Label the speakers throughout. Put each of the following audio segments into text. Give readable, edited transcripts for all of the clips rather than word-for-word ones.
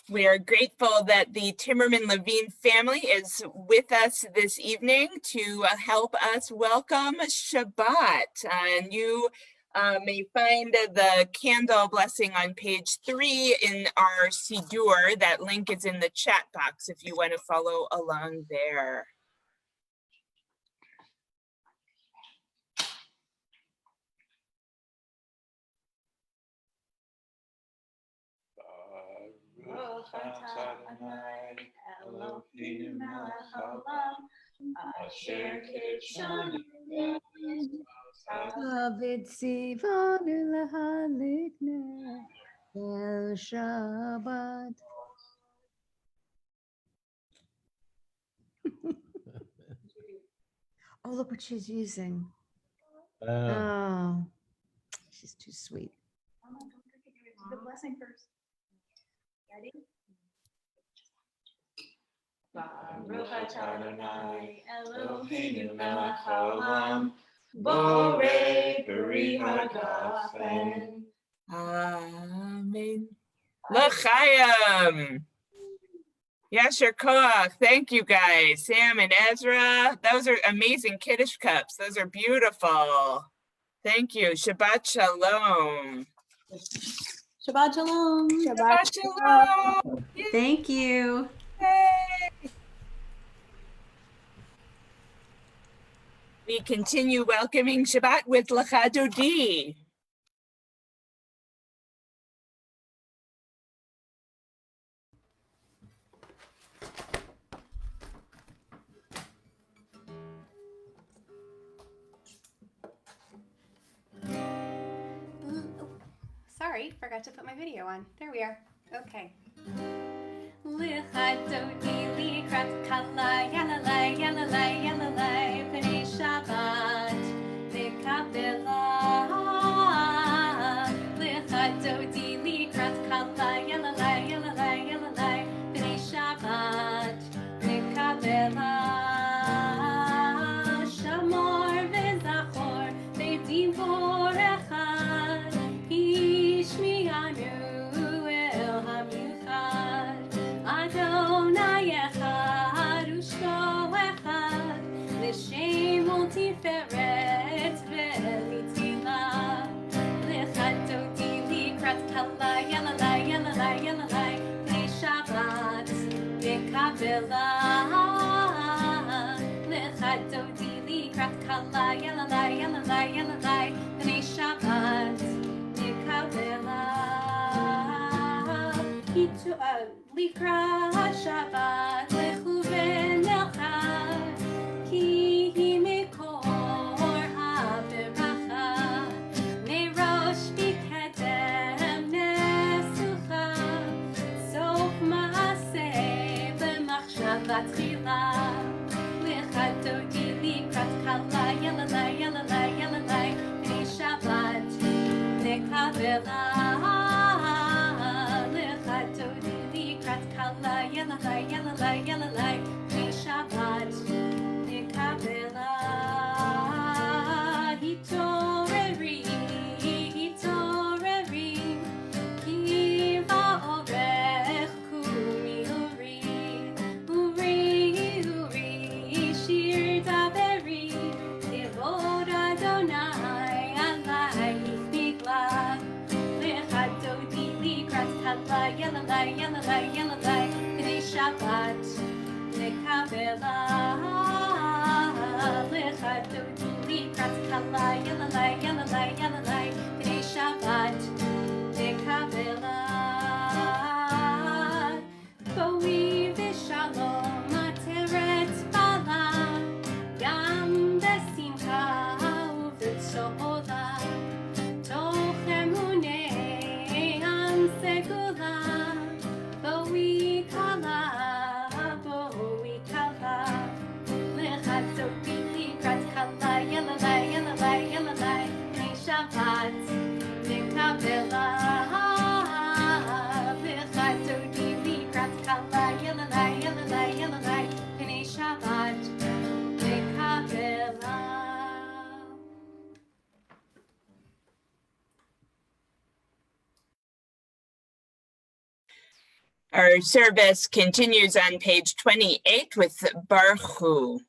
Speaker 1: We are grateful that the Timmerman Levine family is with us this evening to help us welcome Shabbat. And you may find the candle blessing on page 3 in our Siddur. That link is in the chat box if you want to follow along there.
Speaker 2: Eloheinu melech haolam, asher kidshanu v'tzivanu lehalikneh el Shabbat. Oh, look what she's using. Oh, she's too sweet.
Speaker 3: The blessing first. Ready? Baruch atah Adonai Eloheinu melech haolam, borei peri hagafen.
Speaker 1: Amen. L'chaim. Yasher koach. Thank you guys, Sam and Ezra. Those are amazing Kiddush cups. Those are beautiful. Thank you. Shabbat shalom.
Speaker 3: Shabbat shalom.
Speaker 1: Shabbat shalom.
Speaker 2: Thank you.
Speaker 1: Yay. We continue welcoming Shabbat with Lecha Dodi.
Speaker 4: Sorry, forgot to put my video on. There we are. Okay. Lecha Dodi likrat kala yalalai yalalai yalalai b'nei Shabbat v'kabela. Lecha Dodi likrat kala yalalai yalalai yalalai b'nei Shabbat v'kabela. Shamor v'zachor v'divor echad Ishmianu el hamiuchad Adonai echad ushko echad L'shem ol tiferet ve'litila Lecha Dodi likrat kala yalalai yalalai yalalai b'nei Shabbat v'kabela Lecha Dodi likrat kala yalalai yalalai yalalai b'nei Shabbat v'kabela Likrat Shabbat lechu v'nelchad Ki hi mikor ha'beracha Nerosh v'kedem nesucha Sof ma'aseh b'machshava tchila Lecha Dodi likrat kala yalalai yalalai yalalai b'nei Shabbat v'kabela Lecha Dodi likrat kala yalalai yalalai yalalai b'nei Shabbat v'kabela Hitoreri hitoreri ki va'orech kumi uri uri uri shir daveri Kivod Adonai alai bigla Lecha Dodi likrat kala yalalai yalalai yalalai b'nei Shabbat v'kabela Lecha Dodi likrat kala yalalai yalalai yalalai b'nei Shabbat v'kabela Boi v'shalom ateret bala Gam b'simcha u'v'tzola Toch emunei am segula Boi kala Lecha Dodi likrat kala yalalai yalalai yalalai b'nei Shabbat v'kabela
Speaker 1: Our service continues on page 28 with Baruch Hu.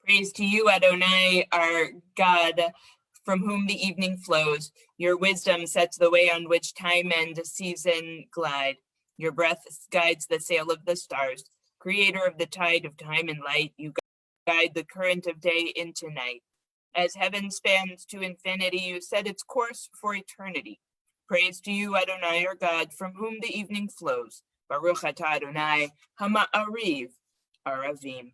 Speaker 1: Praise to you, Adonai, our God, from whom the evening flows. Your wisdom sets the way on which time and season glide. Your breath guides the sail of the stars. Creator of the tide of time and light, you guide the current of day into night. As heaven spans to infinity, you set its course for eternity. Praise to you, Adonai, our God, from whom the evening flows. Baruch atah Adonai, Hama'ariv, Aravim.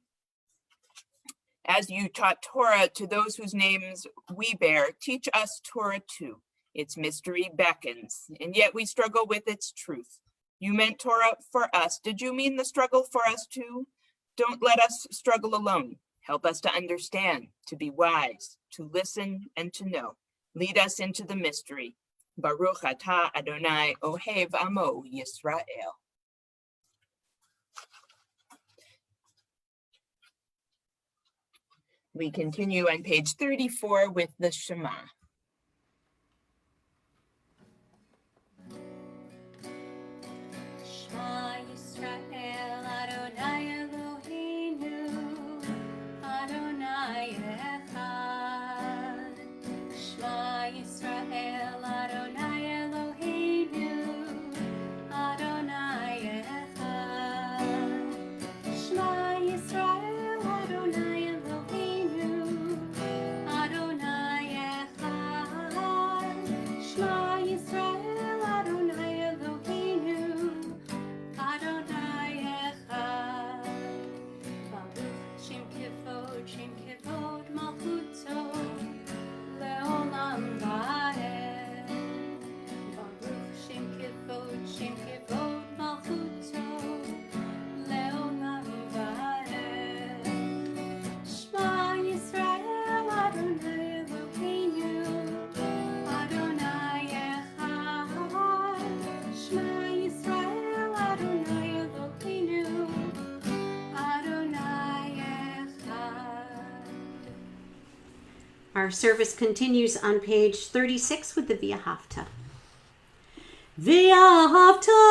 Speaker 1: As you taught Torah to those whose names we bear, teach us Torah too. Its mystery beckons, and yet we struggle with its truth. You meant Torah for us. Did you mean the struggle for us too? Don't let us struggle alone. Help us to understand, to be wise, to listen, and to know. Lead us into the mystery. Baruch atah Adonai Ohev Amo Yisrael. We continue on page 34 with the Shema.
Speaker 4: Shema Yisrael, Adonai Eloheinu, Adonai Echad. Shema Yisrael, Adonai Eloheinu, Adonai Echad. Shema Yisrael, Adonai Eloheinu, Adonai Echad. Shema Yisrael, Adonai Eloheinu, Adonai Echad. Baruch Shem Kevod Malchuto, Leolam Vaed. Baruch Shem Kevod Malchuto, Leolam Vaed. Shema Yisrael, Adonai Eloheinu, Adonai Echad. Shema Yisrael, Adonai Eloheinu, Adonai Echad. Our service continues on page 36 with the V'ahavta. V'ahavta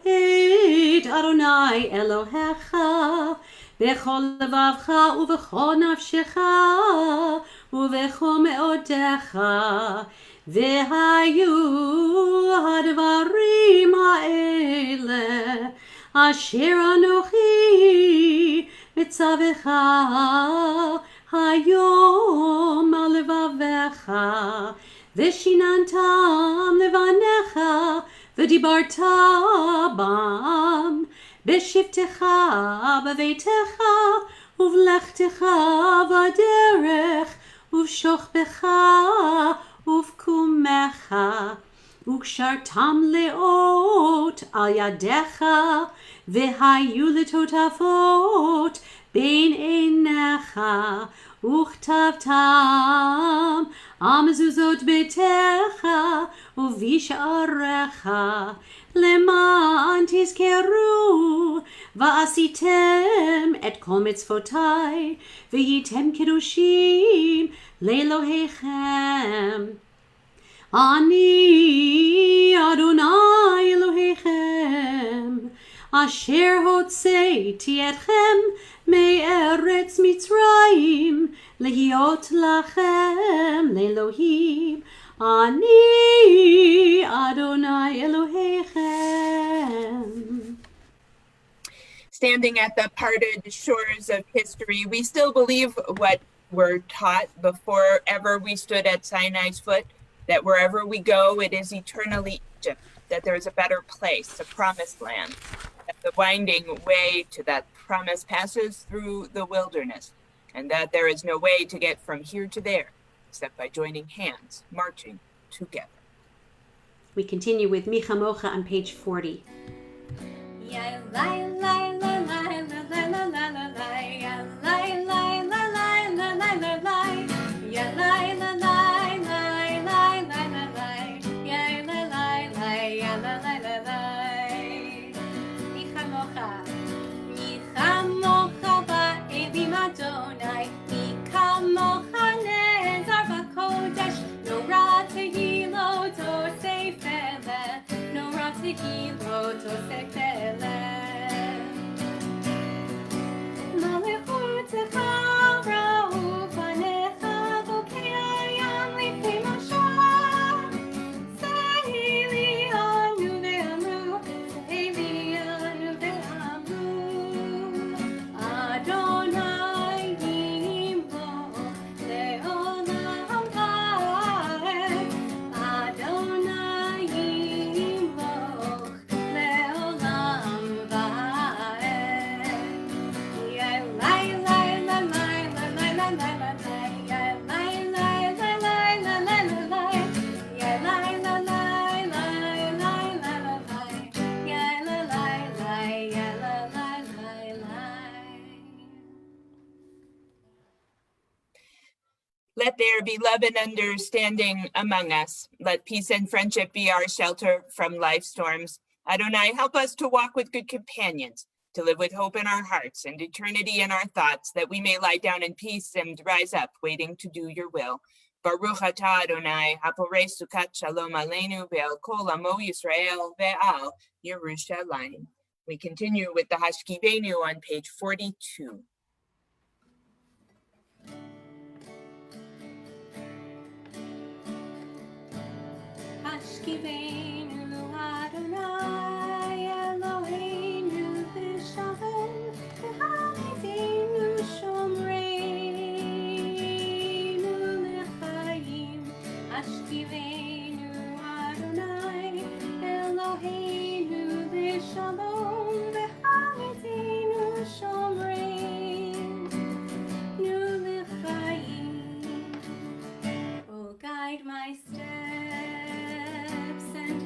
Speaker 4: et Adonai Elohecha b'chol levavcha u'b'chol nafshecha u'b'chol me'odecha v'hayu hadvarim ha'ele asher anochi mitzavecha hayom al levavecha v'shinantam levanecha v'dibarta bam b'shivtecha b'veitecha
Speaker 5: ובלכתך בדרך, ובשוכבך ובקומך, וקשרתם לאות על ידיך, והיו לטוטפות בין עיניך, וכתבתם על מזוזות ביתך ובשעריך, למען תזכרו ועשיתם את כל מצוותי, והייתם קדושים לאלוהיכם. אני אדוני אלוהיכם, אשר הוצאתי אתכם מארץ מצרים, להיות לכם לאלוהים. אני אדוני אלוהיכם.
Speaker 1: Standing at the parted shores of history, we still believe what we're taught before ever we stood at Sinai's foot, that wherever we go, it is eternally Egypt, that there is a better place, a promised land, that the winding way to that promise passes through the wilderness, and that there is no way to get from here to there, except by joining hands, marching together.
Speaker 5: We continue with Micha Mocha on page 40.
Speaker 1: Let there be love and understanding among us. Let peace and friendship be our shelter from life's storms. Adonai, help us to walk with good companions, to live with hope in our hearts and eternity in our thoughts, that we may lie down in peace and rise up, waiting to do your will. Baruch atah Adonai, haporei sukat shalom aleinu ve'al kol amo Yisrael ve'al Yerushalayim. We continue with the Hashkivenu on page 42.
Speaker 4: Hashkivenu Adonai Eloheinu v'shalom v'hamidenu shomreinu l'chaim. Hashkivenu Adonai Eloheinu v'shalom v'hamidenu shomreinu l'chaim. Oh, guide my steps and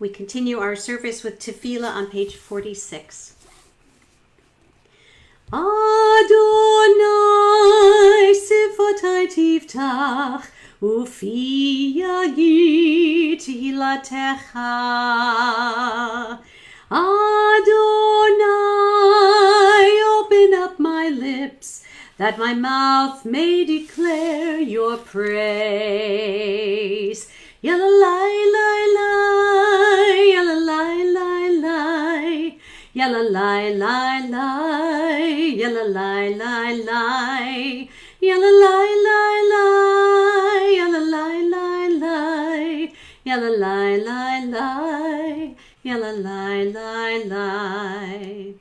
Speaker 5: We continue our service with Tefillah on page 46. Adonai sifotai tiftach ufi yagid tehilatecha. Adonai, open up my lips, that my mouth may declare your praise. Yalalai, lai, lai, yalalai, lai, lai, yalalai, lai, lai, yalalai, lai, lai, yalalai, lai, lai, yalalai, lai, lai, yalalai, lai, lai, yalalai, lai, lai.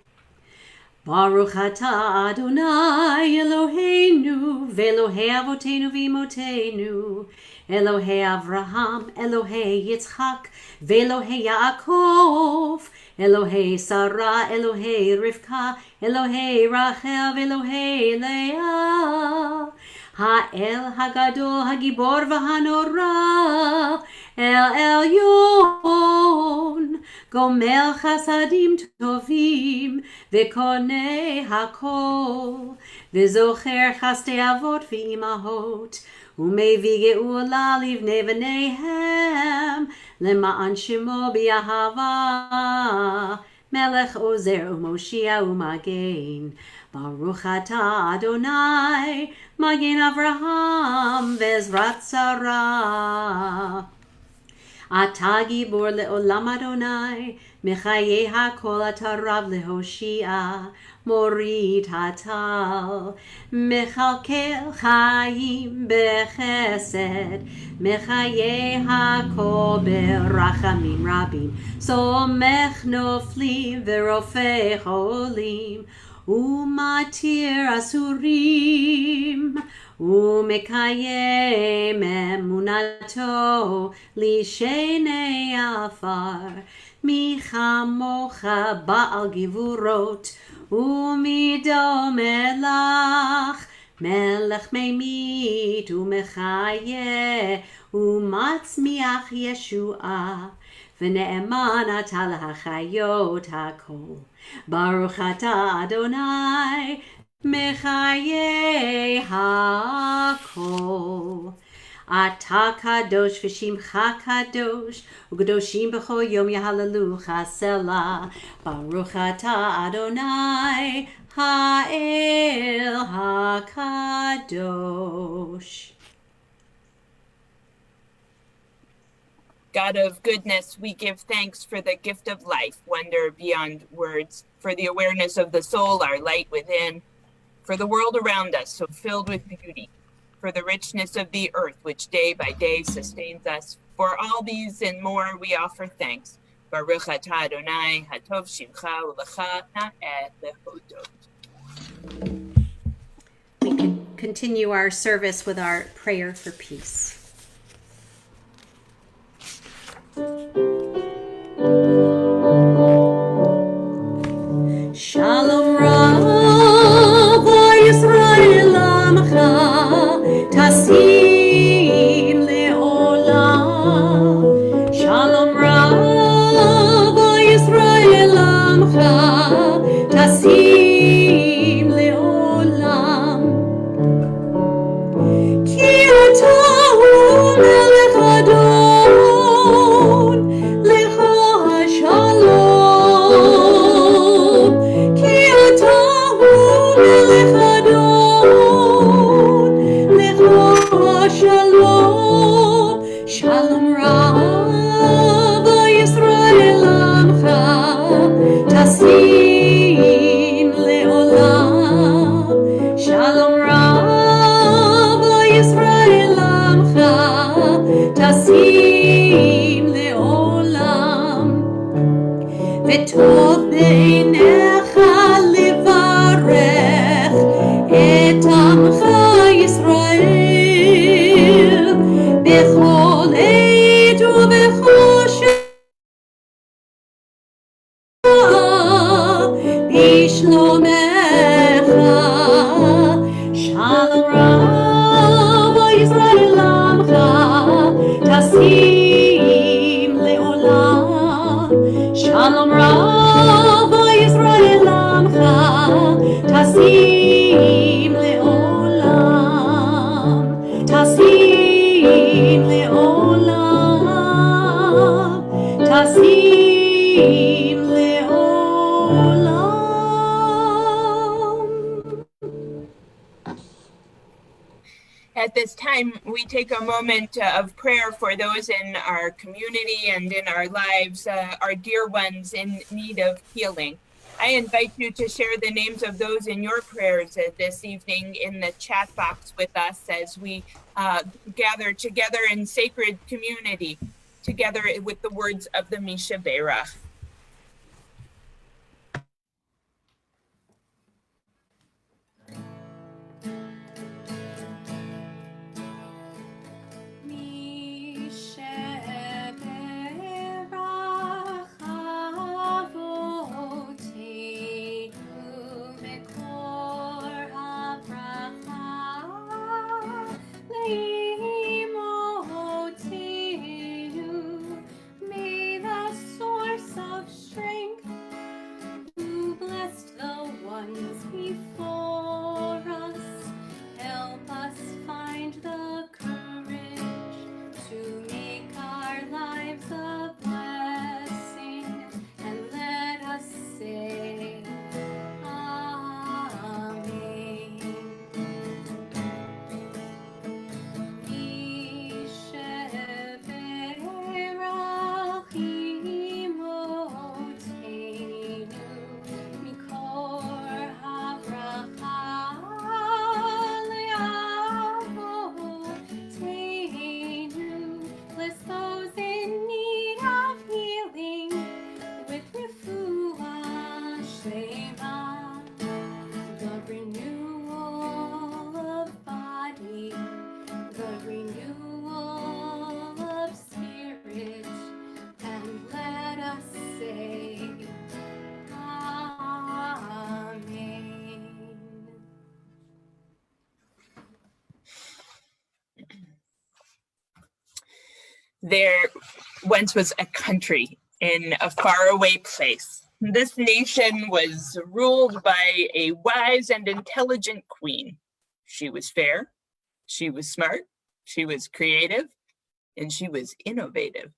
Speaker 5: Baruch atah Adonai Eloheinu ve'Elohei Avotenu v'Imotenu Elohei Avraham, Elohei Yitzchak ve'Elohei Yaakov Elohei Sarah, Elohei Rivka, Elohei Rachel ve'Elohei Leah Ha'el Hagadol Hagibor v'Hanora El Elyon Gomel Chasadim Tovim V'Konei Hakol V'Zocher Chastei Avot V'Imahot U'Mevi Geula Livnei V'neihem Lema'an Shemo B'Yahava Melech Ozer U'Moshia U'Magen Baruch atah Adonai Magen Avraham V'Ezrat Sarah Atah Gibor le'olam Adonai Mechayei hakol atah Rav lehoshia Morid hatal Mechalkel chayim bechesed Mechayei hakol berachamim rabim Somech noflim v'rofei cholim Umatir asurim Umekayem emunato Lishenei afar Michamocha ba'al givurot Umido melach Melech memit umechaye Umatzmiach Yeshua V'ne'eman atah lahachayot hakol Baruch atah Adonai Mechayei hakol Atah kadosh v'shimcha kadosh U'kadoshim b'chol yom yahalalucha selah Baruch atah Adonai ha'el hakadosh.
Speaker 1: God of goodness, we give thanks for the gift of life, wonder beyond words, for the awareness of the soul, our light within, for the world around us, so filled with beauty, for the richness of the earth, which day by day sustains us. For all these and more, we offer thanks. Baruch atah Adonai, hatov shimcha u'lecha na'eh lehodot.
Speaker 5: We can continue our service with our prayer for peace. Shalom Rav Yisrael Amcha Tasim Leolam. Shalom Rav Yisrael Amcha Tasim Leolam. Ki atahu melech adon lecha shalom. Ki atahu melech adon lecha shalom. Shalom rav Yisrael amcha tasim leolam. Shalom rav Yisrael amcha tasim leolam. וטוב בעיניך לברך את עמך ישראל בכל עת ובכל שעה בשלומך. שלום רב ישראל עמך תשים לעולם.
Speaker 1: At this time, we take a moment of prayer for those in our community and in our lives, our dear ones in need of healing. I invite you to share the names of those in your prayers this evening in the chat box with us as we gather together in sacred community, together with the words of the Mishaberach.
Speaker 4: May the source of strength who blessed the ones before us help us find the courage to make our lives a blessing, and let us say Amen. Misheberach imotenu mikor habracha leavotenu. Bless those in need of healing with refuah shlema, the renewal of body, the renewal of spirit, and let us say Amen.
Speaker 1: There once was a country in a faraway place. This nation was ruled by a wise and intelligent queen. She was fair, she was smart, she was creative, and she was innovative.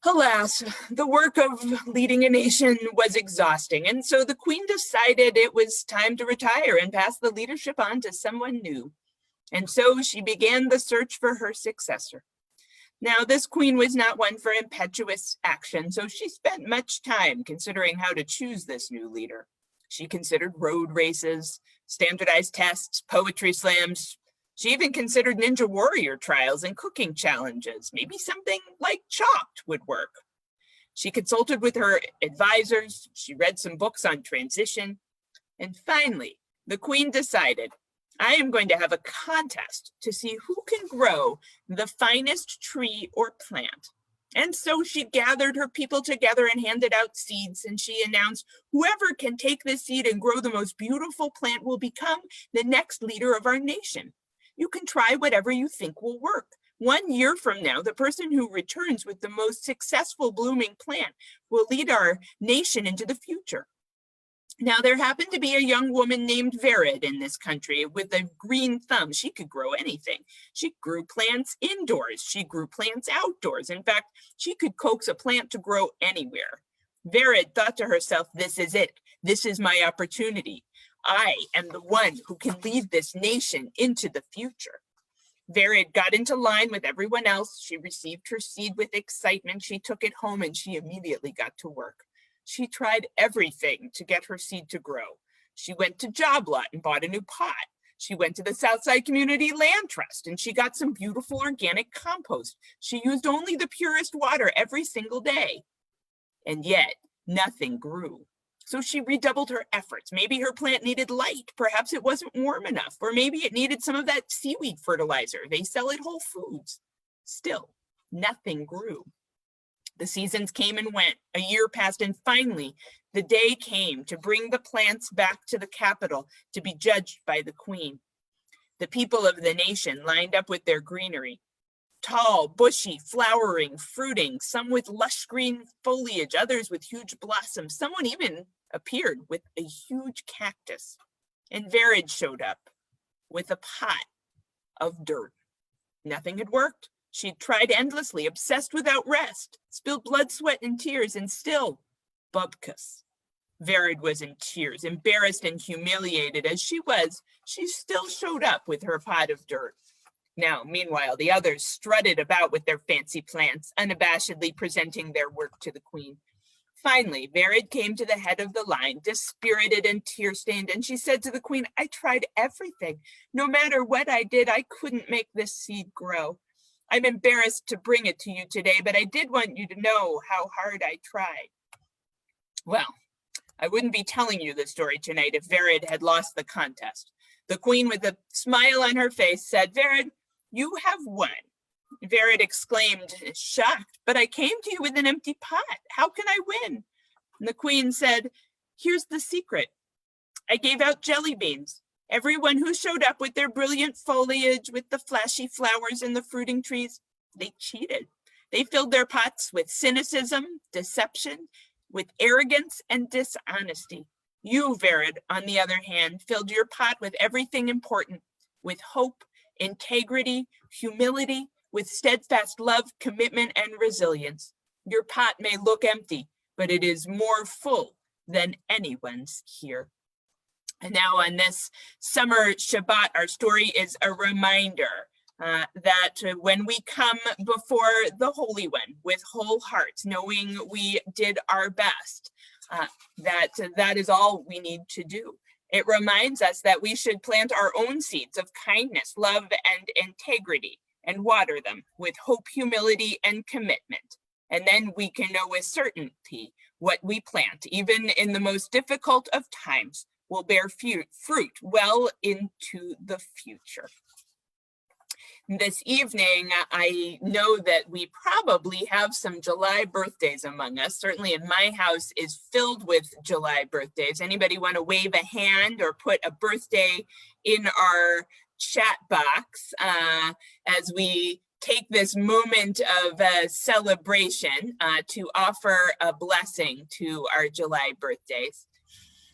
Speaker 1: Alas, the work of leading a nation was exhausting, and so the queen decided it was time to retire and pass the leadership on to someone new. And so she began the search for her successor. Now, this queen was not one for impetuous action, so she spent much time considering how to choose this new leader. She considered road races, standardized tests, poetry slams. She even considered ninja warrior trials and cooking challenges. Maybe something like Chopped would work. She consulted with her advisors. She read some books on transition. And finally, the queen decided, I am going to have a contest to see who can grow the finest tree or plant. And so she gathered her people together and handed out seeds, and she announced, whoever can take this seed and grow the most beautiful plant will become the next leader of our nation. You can try whatever you think will work. 1 year from now, the person who returns with the most successful blooming plant will lead our nation into the future. Now, there happened to be a young woman named Verid in this country with a green thumb. She could grow anything. She grew plants indoors. She grew plants outdoors. In fact, she could coax a plant to grow anywhere. Verid thought to herself, this is it. This is my opportunity. I am the one who can lead this nation into the future. Verid got into line with everyone else. She received her seed with excitement. She took it home and she immediately got to work. She tried everything to get her seed to grow. She went to Job Lot and bought a new pot. She went to the Southside Community Land Trust and she got some beautiful organic compost. She used only the purest water every single day. And yet, nothing grew. So she redoubled her efforts. Maybe her plant needed light. Perhaps it wasn't warm enough. Or maybe it needed some of that seaweed fertilizer. They sell at Whole Foods. Still, nothing grew. The seasons came and went. A year passed, and finally, the day came to bring the plants back to the capital to be judged by the queen. The people of the nation lined up with their greenery. Tall, bushy, flowering, fruiting, some with lush green foliage, others with huge blossoms. Someone even appeared with a huge cactus. And Verid showed up with a pot of dirt. Nothing had worked. She'd tried endlessly, obsessed without rest, spilled blood, sweat, and tears, and still, Bubkus. Verid was in tears, embarrassed and humiliated as she was. She still showed up with her pot of dirt. Now, meanwhile, the others strutted about with their fancy plants, unabashedly presenting their work to the queen. Finally, Vered came to the head of the line, dispirited and tear-stained, and she said to the queen, I tried everything. No matter what I did, I couldn't make this seed grow. I'm embarrassed to bring it to you today, but I did want you to know how hard I tried. Well, I wouldn't be telling you the story tonight if Vered had lost the contest. The queen, with a smile on her face, said, Vered, you have won. Vered exclaimed, shocked, but I came to you with an empty pot. How can I win? And the queen said, here's the secret. I gave out jelly beans. Everyone who showed up with their brilliant foliage, with the flashy flowers and the fruiting trees, they cheated. They filled their pots with cynicism, deception, with arrogance and dishonesty. You, Vered, on the other hand, filled your pot with everything important, with hope, integrity, humility, with steadfast love, commitment, and resilience. Your pot may look empty, but it is more full than anyone's here. And now on this summer Shabbat, our story is a reminder that when we come before the Holy One with whole hearts, knowing we did our best, that is all we need to do. It reminds us that we should plant our own seeds of kindness, love, and integrity, and water them with hope, humility, and commitment. And then we can know with certainty what we plant, even in the most difficult of times, will bear fruit well into the future. This evening, I know that we probably have some July birthdays among us. Certainly in my house is filled with July birthdays. Anybody want to wave a hand or put a birthday in our chat box as we take this moment of celebration to offer a blessing to our July birthdays.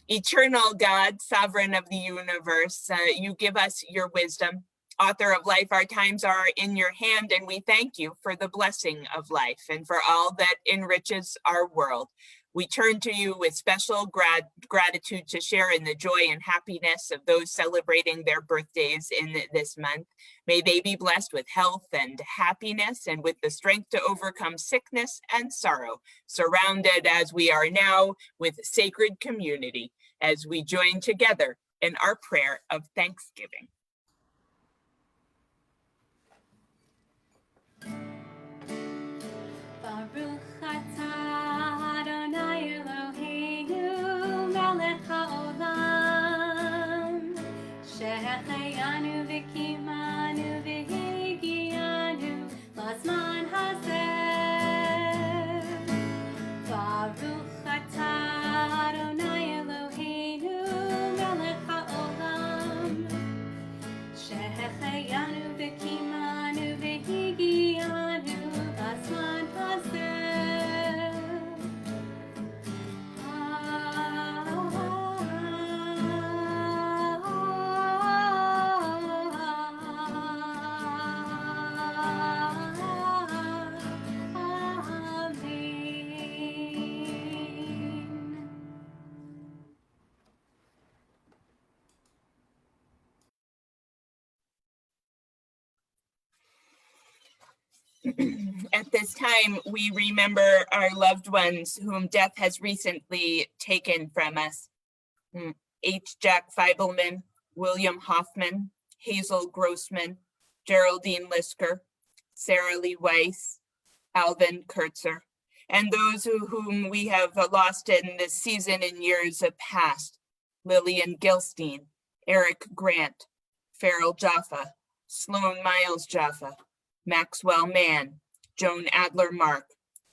Speaker 1: Eternal God, sovereign of the universe, you give us your wisdom. Author of life, our times are in your hand, and we thank you for the blessing of life and for all that enriches our world. We turn to you with special gratitude to share in the joy and happiness of those celebrating their birthdays in this month. May they be blessed with health and happiness and with the strength to overcome sickness and sorrow, surrounded as we are now with sacred community as we join together in our prayer of thanksgiving.
Speaker 5: Baruch atah Adonai Eloheinu melech haolam shehecheyanu v'kimanu v'higianu lazman hazeh. Baruch atah Adonai Eloheinu melech haolam shehecheyanu v'kimanu v'higianu lazman hazeh.
Speaker 1: At this time, we remember our loved ones whom death has recently taken from us. H. Jack Feibelman, William Hoffman, Hazel Grossman, Geraldine Lisker, Sarah Lee Weiss, Alvin Kurtzer, and those whom we have lost in this season in years past. Lillian Gilstein, Eric Grant, Farrell Jaffa, Sloan Miles Jaffa, Maxwell Mann, Joan Adler Mark,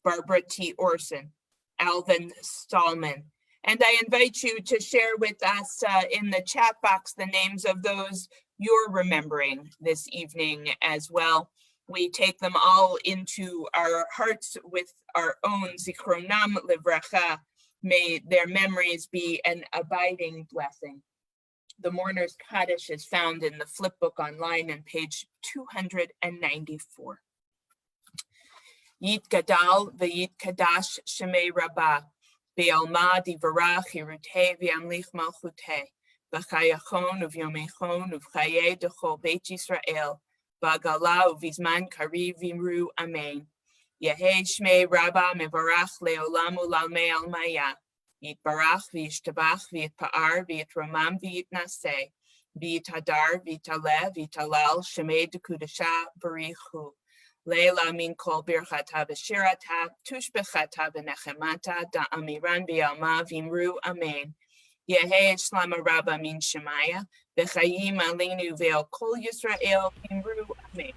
Speaker 1: Barbara T. Orson, Alvin Stallman. And I invite you to share with us in the chat box the names of those you're remembering this evening as well. We take them all into our hearts with our own Zichronam Livracha. May their memories be an abiding blessing. The Mourner's Kaddish is found in the flip book online on page 294. Yit Gadal v'yit Kadash Shemei Rabbah, Be'alma divarach Hirutei v'yamlich malchutei, B'chayachon uv'yomechon uv'chayei dechol Beit Yisrael, Bagala uvizman kari vimru amen. Yehe shmei rabba mevarach leolam ulalmei almaya. Yitbarach v'yishtabach v'yitpa'ar v'yitramam v'yitnaseh. V'yitadar v'yitaleh v'yitalal shemei dekudasha barichu. Leila min kol birchata v'shirata tushbechata v'nechemata da'amiran v'yalma v'imru amen. Yehe shlama rabba min shemaya v'chayim alinu ve'el kol Yisrael v'imru amen.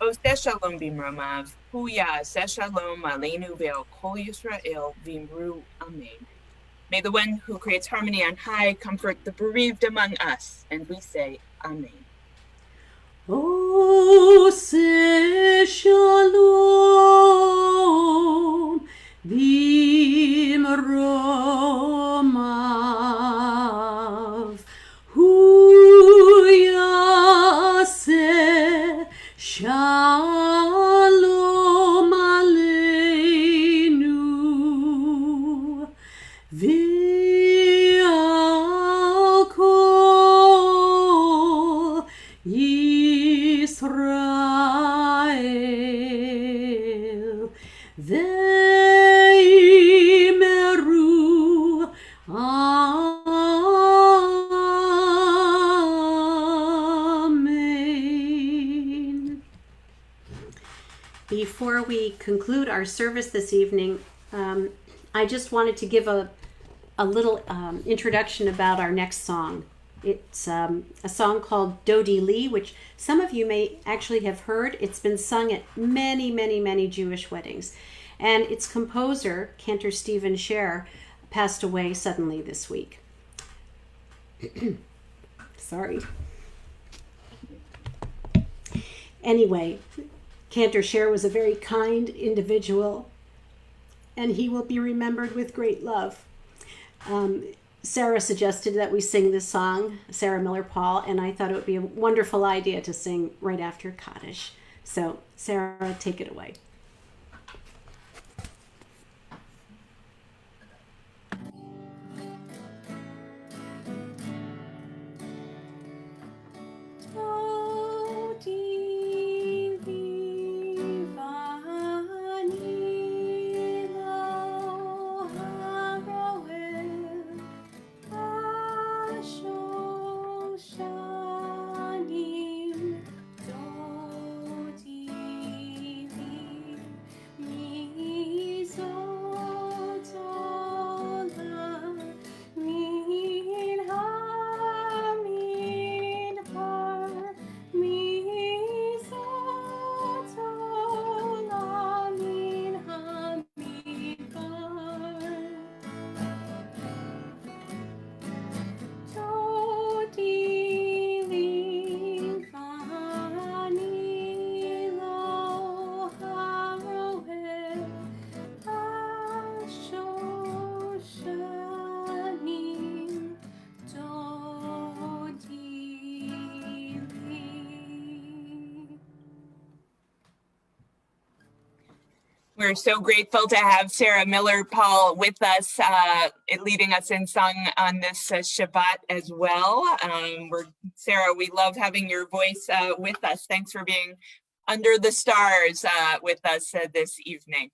Speaker 1: Oseh shalom b'mramav huya aseh shalom alinu ve'el kol Yisrael v'imru amen. May the one who creates harmony on high comfort the bereaved among us, and we say amen.
Speaker 5: Oseh shalom b'mromav hu yaseh shalom aleinu v'al kol Yisrael ve'imeru amen. Before we conclude our service this evening, I just wanted to give a little introduction about our next song. It's a song called Dodi Li, which some of you may actually have heard. It's been sung at many, many, many Jewish weddings. And its composer, Cantor Stephen Scher, passed away suddenly this week. Sorry. Anyway, Cantor Scher was a very kind individual, and he will be remembered with great love. Sarah suggested that we sing this song, Sarah Miller-Paul, and I thought it would be a wonderful idea to sing right after Kaddish. So, Sarah, take it away.
Speaker 1: We're so grateful to have Sarah Miller-Paul with us, leading us in song on this Shabbat as well. Sarah, we love having your voice with us. Thanks for being under the stars with us this evening.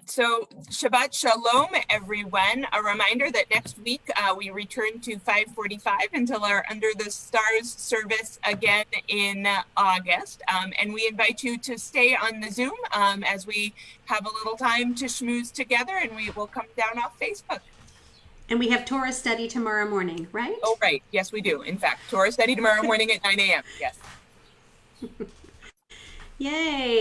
Speaker 1: So Shabbat Shalom, everyone. A reminder that next week we return to 5:45 until our Under the Stars service again in August. And we invite you to stay on the Zoom as we have a little time to schmooze together, and we will come down off Facebook.
Speaker 5: And we have Torah study tomorrow morning, right?
Speaker 1: Oh, right. Yes, we do. In fact, Torah study tomorrow morning at 9 a.m. Yes.
Speaker 5: Yay.